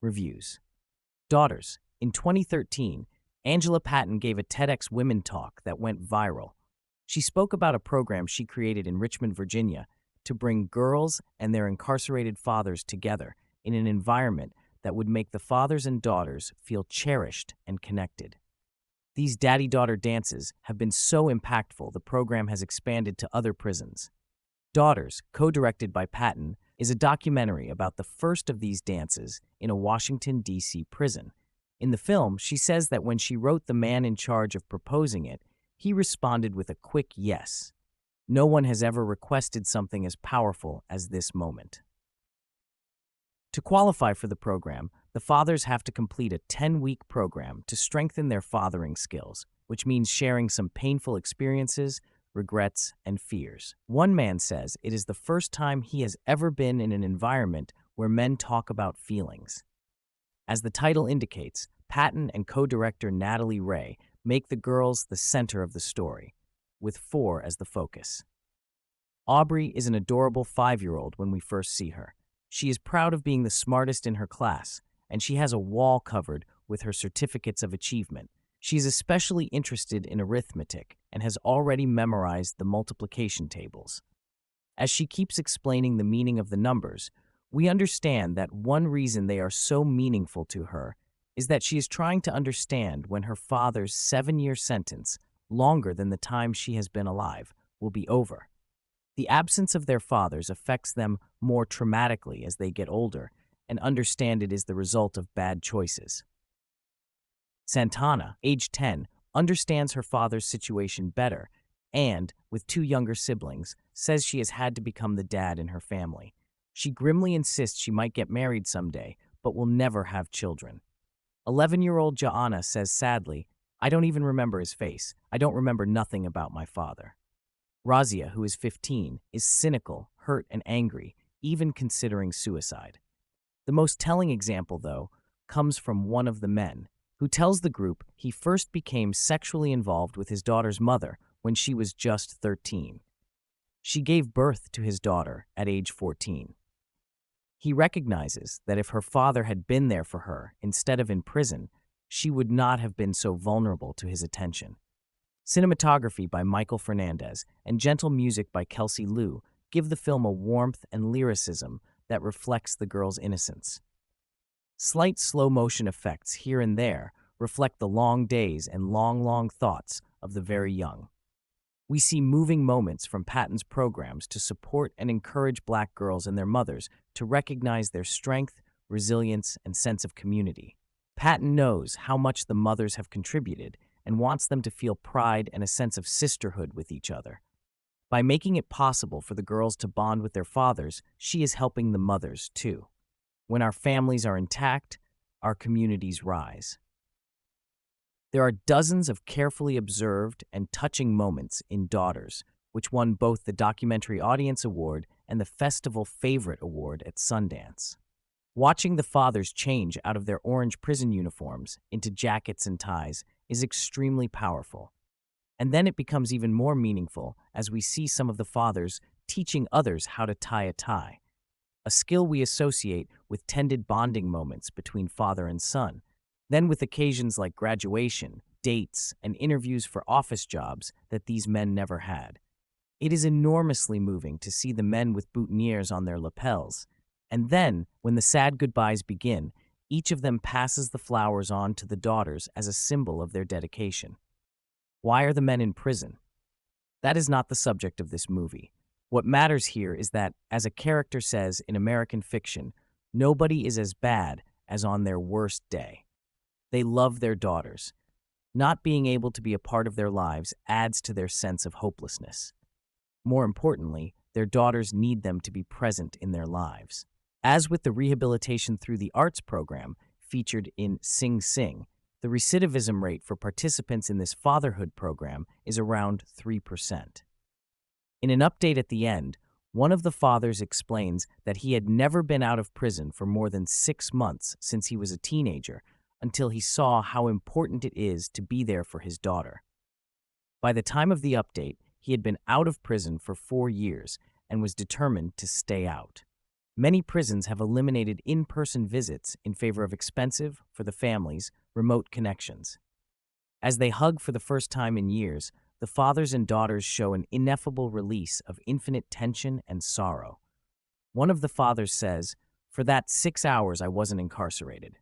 Reviews. Daughters. In 2013, Angela Patton gave a TEDx Women Talk that went viral. She spoke about a program she created in Richmond, Virginia, to bring girls and their incarcerated fathers together in an environment that would make the fathers and daughters feel cherished and connected. These daddy-daughter dances have been so impactful the program has expanded to other prisons. Daughters, co-directed by Patton, is a documentary about the first of these dances in a Washington, D.C. prison. In the film, she says that when she wrote the man in charge of proposing it, he responded with a quick yes. No one has ever requested something as powerful as this moment. To qualify for the program, the fathers have to complete a 10-week program to strengthen their fathering skills, which means sharing some painful experiences, regrets, and fears. One man says it is the first time he has ever been in an environment where men talk about feelings. As the title indicates, Patton and co-director Natalie Ray make the girls the center of the story, with 4 as the focus. Aubrey is an adorable 5-year-old when we first see her. She is proud of being the smartest in her class, and she has a wall covered with her certificates of achievement. She is especially interested in arithmetic and has already memorized the multiplication tables. As she keeps explaining the meaning of the numbers, we understand that one reason they are so meaningful to her is that she is trying to understand when her father's 7-year sentence, longer than the time she has been alive, will be over. The absence of their fathers affects them more traumatically as they get older and understand it is the result of bad choices. Santana, age 10, understands her father's situation better and, with 2 younger siblings, says she has had to become the dad in her family. She grimly insists she might get married someday, but will never have children. 11-year-old Joanna says sadly, "I don't even remember his face. I don't remember nothing about my father." Razia, who is 15, is cynical, hurt, and angry, even considering suicide. The most telling example, though, comes from one of the men, who tells the group he first became sexually involved with his daughter's mother when she was just 13. She gave birth to his daughter at age 14. He recognizes that if her father had been there for her instead of in prison, she would not have been so vulnerable to his attention. Cinematography by Michael Fernandez and gentle music by Kelsey Liu give the film a warmth and lyricism that reflects the girl's innocence. Slight slow-motion effects here and there reflect the long days and long thoughts of the very young. We see moving moments from Patton's programs to support and encourage Black girls and their mothers to recognize their strength, resilience, and sense of community. Patton knows how much the mothers have contributed and wants them to feel pride and a sense of sisterhood with each other. By making it possible for the girls to bond with their fathers, she is helping the mothers too. When our families are intact, our communities rise. There are dozens of carefully observed and touching moments in Daughters, which won both the Documentary Audience Award and the Festival Favorite Award at Sundance. Watching the fathers change out of their orange prison uniforms into jackets and ties is extremely powerful. And then it becomes even more meaningful as we see some of the fathers teaching others how to tie a tie, a skill we associate with tended bonding moments between father and son. Then with occasions like graduation, dates, and interviews for office jobs that these men never had. It is enormously moving to see the men with boutonnieres on their lapels. And then, when the sad goodbyes begin, each of them passes the flowers on to the daughters as a symbol of their dedication. Why are the men in prison? That is not the subject of this movie. What matters here is that, as a character says in American fiction, nobody is as bad as on their worst day. They love their daughters. Not being able to be a part of their lives adds to their sense of hopelessness. More importantly, their daughters need them to be present in their lives. As with the rehabilitation through the arts program featured in Sing Sing, the recidivism rate for participants in this fatherhood program is around 3%. In an update at the end, one of the fathers explains that he had never been out of prison for more than 6 months since he was a teenager, until he saw how important it is to be there for his daughter. By the time of the update, he had been out of prison for 4 years and was determined to stay out. Many prisons have eliminated in-person visits in favor of expensive, for the families, remote connections. As they hug for the first time in years, the fathers and daughters show an ineffable release of infinite tension and sorrow. One of the fathers says, "For that 6 hours I wasn't incarcerated."